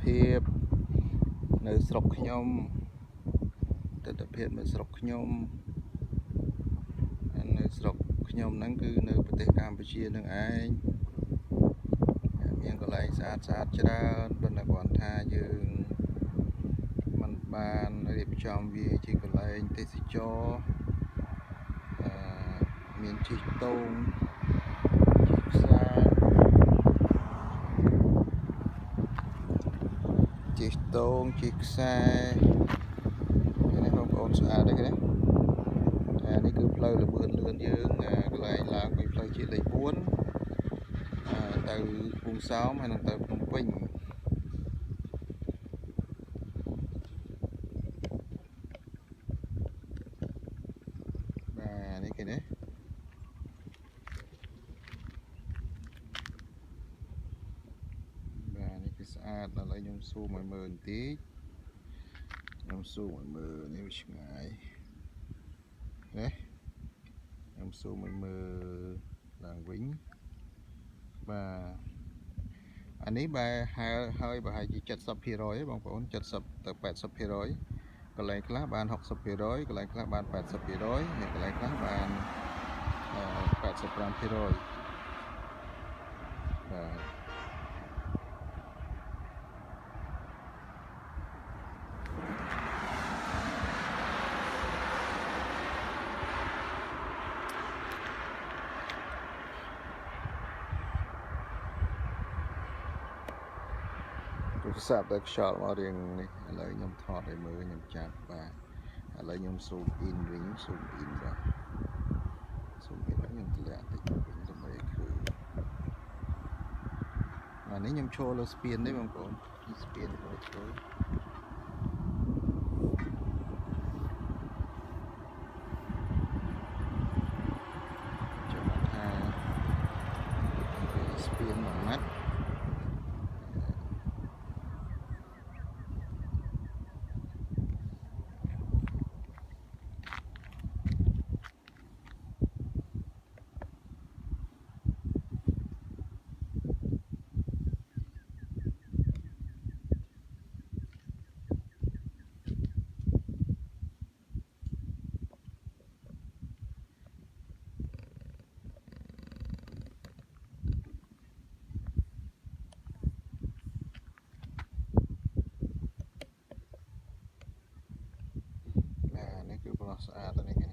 ភាពនៅស្រុកខ្ញុំទិដ្ឋភាពនៅស្រុកខ្ញុំហ្នឹងគឺនៅប្រទេសកម្ពុជានឹងឯងមានកន្លែងស្អាតច្រើនប៉ុន្តែគ្រាន់ថាយើងមិនបានរៀបចំវាជាកន្លែងទេសចរមានជិះតូងជិះខ្សែនេះបងប្អូនស្អាតទេគេនេះគឺផ្លូវល្បឿនលឿនយើងកន្លែងឡើងពីផ្លូវជាតិលេខ 4 ទៅភូមិសោមហើយនឹងទៅភ្នំពេញបាទនេះគេនេះបាទនេះគឺស្អាតឥឡូវខ្ញុំស៊ូមឲ្យមើលបន្តិចខ្ញុំស៊ូមឲ្យមើលនេះវាឆ្ងាយណាខ្ញុំស៊ូមឲ្យមើលឡើងវិញបាទអានេះបែរហើយប្រហែលជា 70% បងប្អូន 70 ទៅ 80% កន្លែងខ្លះបាន 60% កន្លែងខ្លះបាន 80% ហើយកន្លែងខ្លះបាន 85% បាទទូរស័ព្ទតែខ្យល់មករៀងនេះឥឡូវខ្ញុំថតឲ្យមើលខ្ញុំចាប់បាទឥឡូវខ្ញុំ zoom in វិញ zoom in បាទzoom in ខ្ញុំទម្លាក់តិចវិញដើម្បីឃើញអានេះខ្ញុំឈរលើស្ពានទេបងប្អូនស្ពានមើលធ្វើចាំថាស្ពានមួយម៉ាត់ស្អាតនេះ